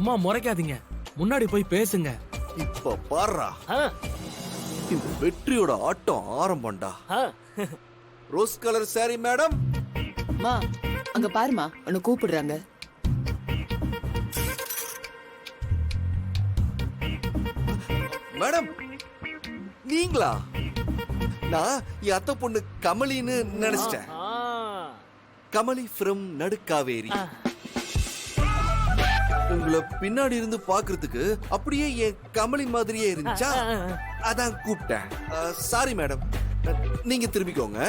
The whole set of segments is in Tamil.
சும்மா முறைக்காதீங்க, முன்னாடி போய் பேசுங்க. இப்ப பாருடா, இந்த வெற்றியோட ஆட்டம் ஆரம்பம்டா. Rose colour sari madam. மா அங்க பாருமா, உன்னை கூப்பிடுறாங்க. மேடம் நீங்களா? நான் என் அத்தை பொண்ணு கமலின்னு நினைச்சிட்டேன். கமலி ஃப்ரம் நடுக்காவேரி. உங்களை பின்னாடி இருந்து பாக்குறதுக்கு அப்படியே என் கமலி மாதிரியே இருந்துச்சா, அதான் கூப்பிட்டேன். சாரி மேடம், நீங்க திரும்பிக்கோங்க.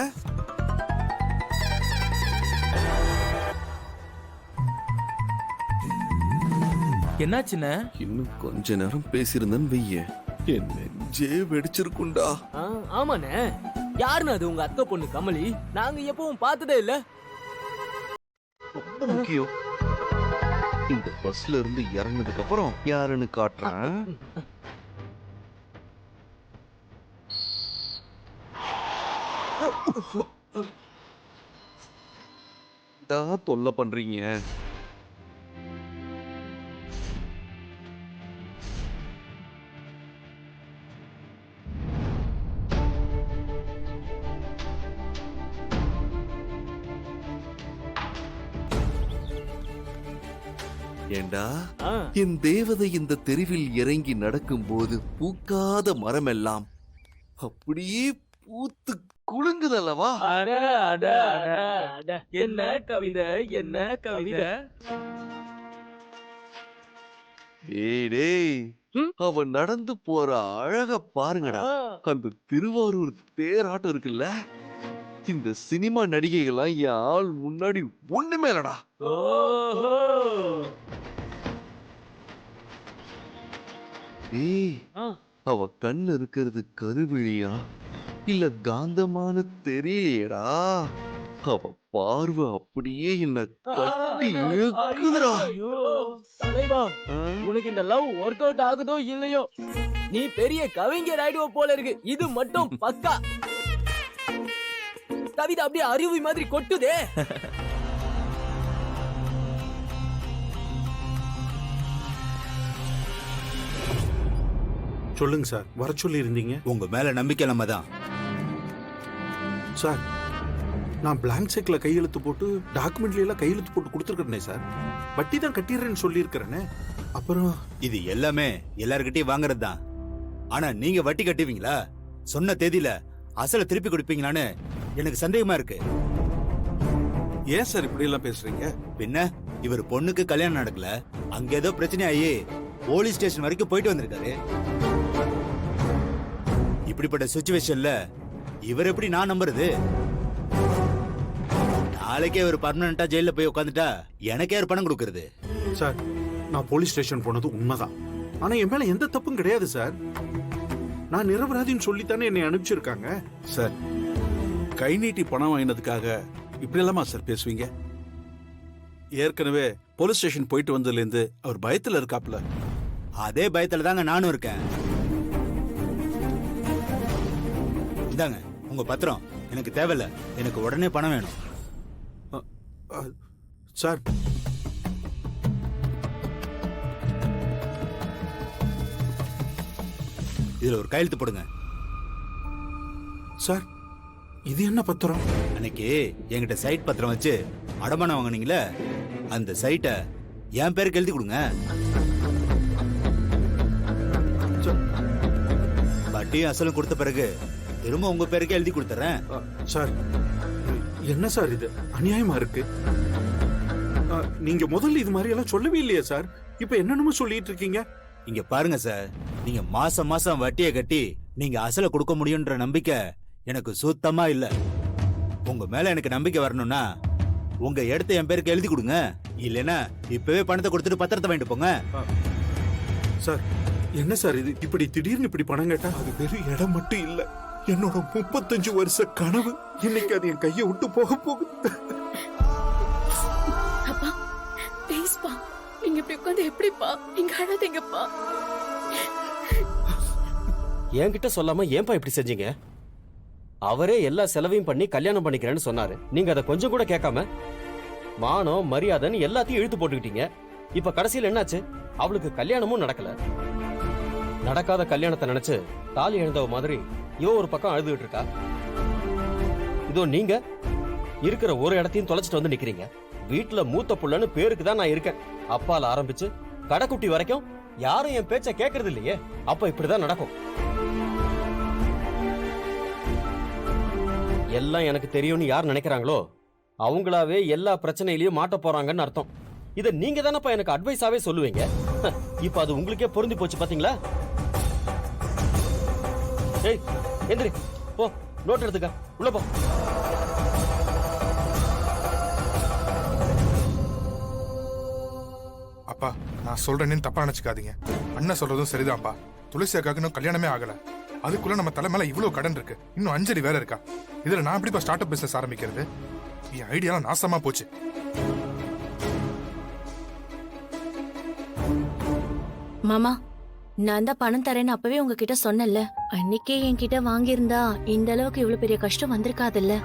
என்னாச்சுன்னு? இன்னும் கொஞ்ச நேரம் பேசியிருந்தேன்னு வெய்ய, என் நெஞ்சே வெடிச்சிருக்குண்டா. ஆமாண்ணே, யாருன்னு அது? உங்க அத்தை பொண்ணு கமலி. நாங்க எப்பவும் பார்த்ததே இல்ல. ரொம்ப முக்கியம். இந்த பஸ்ல இருந்து இறங்கினதுக்கு அப்புறம் யாருன்னு காட்டுறேன். தொல்லை பண்றீங்க. ஏண்டா, என் தேவதை இந்த தெருவில் இறங்கி நடக்கும் போது பூக்காத மரமெல்லாம் அப்படியே பூத்து குலுங்குதல்லவா? என்ன கவிதை, என்ன கவிதை! டேய், அவன் நடந்து போற அழக பாருங்கடா. அந்த திருவாரூர் தேராட்டம் இருக்குல்ல, இந்த சினிமா நடிகைகள்லாம் என் ஆள் முன்னாடி ஒண்ணுமே இல்லடா. அவ கண்ணு இருக்கிறது கருவிழியா இல்ல காந்தமான தெரியலடா. அவ பார்வை அப்படியே என்ன கட்டி இழுக்குதுடா. உனக்கு இந்த லவ் ஒர்க் அவுட் ஆகுதோ இல்லையோ, நீ பெரிய கவிஞர் ஆயிடுவ போல இருக்கு. இது மட்டும் பக்கா. கவிதை அப்படியே அருவி மாதிரி கொட்டுதே. சொல்லுங்க சார், வர சொல்லி இருந்தீங்க. உங்க மேல நம்பிக்கை நம்ம தான் சார். நான் பிளாங்க் செக்ல கையெழுத்து போட்டு டாக்குமெண்ட்ல எல்லாம் கையெழுத்து போட்டு கொடுத்துருக்கேனே சார். வட்டி தான் கட்டிடுறேன்னு சொல்லி இருக்கிறேனே. அப்புறம் இது எல்லாமே எல்லார்கிட்டயும் வாங்குறது தான். ஆனா நீங்க வட்டி கட்டுவீங்களா? சொன்ன தேதியில அசலை திருப்பி கொடுப்பீங்களான்னு எனக்கு சந்தேகமா இருக்கு. ஏன் சார் இப்படி எல்லாம் பேசுறீங்க? பின்ன இவர் பொண்ணுக்கு கல்யாணம் நடக்கல, அங்க ஏதோ பிரச்சனை ஆகி போலீஸ் ஸ்டேஷன் வரைக்கும் போயிட்டு வந்திருக்காரு. இப்படிப்பட்ட சிச்சுவேஷன்ல இவர் எப்படி நான் நம்புறது? நாளைக்கே ஒரு பர்மனண்டா ஜெயில போய் உட்காந்துட்டா எனக்கே ஒரு பணம் கொடுக்கறது. சார், நான் போலீஸ் ஸ்டேஷன் போனது உண்மைதான். ஆனா என் மேல எந்த தப்பும் கிடையாது சார். நான் நிரபராதின்னு சொல்லித்தானே என்னை அனுப்பிச்சிருக்காங்க. சார், கை நீட்டி பணம் வாங்கினதுக்காக இப்படி எல்லாமா சார் பேசுவீங்க? ஏற்கனவே போலீஸ் ஸ்டேஷன் போயிட்டு வந்ததுல இருந்து அவர் பயத்துல இருக்காப்ல. அதே பயத்துல தாங்க நானும் இருக்கேன். இந்தாங்க உங்க பத்திரம், எனக்கு தேவையில்ல. எனக்கு உடனே பணம் வேணும். சார், இதுல ஒரு கையெழுத்து போடுங்க. சார், இது என்ன பத்திரம்? அன்னைக்கு என்கிட்ட சைட் பத்திரம் வச்சு அடமானம் வாங்குனீங்களே, அந்த சைட்டை என் பேருக்கு எழுதி கொடுங்க. வட்டியும் அசலும் கொடுத்த பிறகு திரும்ப உங்க பேருக்கே எழுதி கொடுத்துறேன். சார், என்ன சார் இது அநியாயமா இருக்கு? நீங்க முதல்ல இது மாதிரி எல்லாம் சொல்லவே இல்லையா சார்? இப்ப என்னன்னு சொல்லிட்டு இருக்கீங்க? இங்க பாருங்க சார், நீங்க மாசம் மாசம் வட்டியை கட்டி நீங்க அசலை கொடுக்க முடியும்ன்ற நம்பிக்கை எனக்கு சுத்தமா இல்ல. உங்க மேல எனக்கு நம்பிக்கை வரணும்னா உங்க இடத்த என் பேருக்கு எழுதி கொடுங்க. இல்லைன்னா இப்பவே பணத்தை கொடுத்துட்டு பத்திரத்தை வாங்கிட்டு போங்க. சார், என்ன சார் இது? இப்படி திடீர்னு இப்படி பணம் கேட்டா அது வெறும் இடம் மட்டும் இல்ல, என்னோட 35 வருஷ கனவு இன்னைக்கு அது என் கையை விட்டு போக போகுது. அப்பா ப்ளீஸ்பா, நீங்க இப்படி உட்காந்து எப்படிப்பா? நீங்க அழாதீங்கப்பா. என்கிட்ட சொல்லாம ஏன்பா இப்படி செஞ்சீங்க? அவரே எல்லா செலவையும் பண்ணி கல்யாணம் பண்ணிக்கிறேன்னு சொன்னாரு. நீங்க அதை கொஞ்சம் கூட கேட்காம மானம் மரியாதைன்னு எல்லாத்தையும் இழுத்து போட்டுக்கிட்டீங்க. இப்ப கடைசியில் என்னாச்சு? அவளுக்கு கல்யாணமும் நடக்கல. நடக்காத கல்யாணத்தை நினைச்சு தாலி எழுந்தவ மாதிரி இவ ஒரு பக்கம் அழுதுகிட்டு இருக்கா. இதோ நீங்க இருக்கிற ஒரு இடத்தையும் தொலைச்சிட்டு வந்து நிக்கிறீங்க. வீட்டுல மூத்த புள்ளன்னு பேருக்கு தான் நான் இருக்கேன். அப்பால ஆரம்பிச்சு கடைக்குட்டி வரைக்கும் யாரும் என் பேச்ச கேட்கறது இல்லையே. அப்ப இப்படிதான் நடக்கும். எல்லாம் எனக்கு தெரியும்னு யார் நினைக்கிறாங்களோ அவங்களாவே எல்லா பிரச்சனையிலயும் மாட்ட போறாங்கன்னு அர்த்தம். இத நீங்க தானப்பா எனக்கு அட்வைஸாவே சொல்லுவீங்க. இப்ப அது உங்களுக்கே பொருந்தி போச்சு பாத்தீங்களா? ஏய் எந்திரி, போ நோட் எடுத்துக்க, உள்ள போ. அப்பா நான் சொல்றேன்னு தப்பா நினைச்சுக்காதீங்க. அண்ணன் சொல்றதும் சரிதான்ப்பா. துளசி அக்காக்கு இன்னும் கல்யாணமே ஆகல. அதுக்குள்ள நம்ம தலை மேல இவ்வளவு கடன் இருக்கு. இன்னும் 5 அடி வேற இருக்கா. இதுல நான் எப்படிப்பா ஸ்டார்ட் அப் பிசினஸ் ஆரம்பிக்கிறது? என் ஐடியாலாம் நாசமா போச்சு. மாமா, நான் தான் பணம் தரேன்னு அப்பவே உங்ககிட்ட சொன்னேன்ல. அன்னைக்கே என்கிட்ட வாங்கியிருந்தா இந்த அளவுக்கு இவ்வளவு பெரிய கஷ்டம் வந்திருக்காதுல்ல.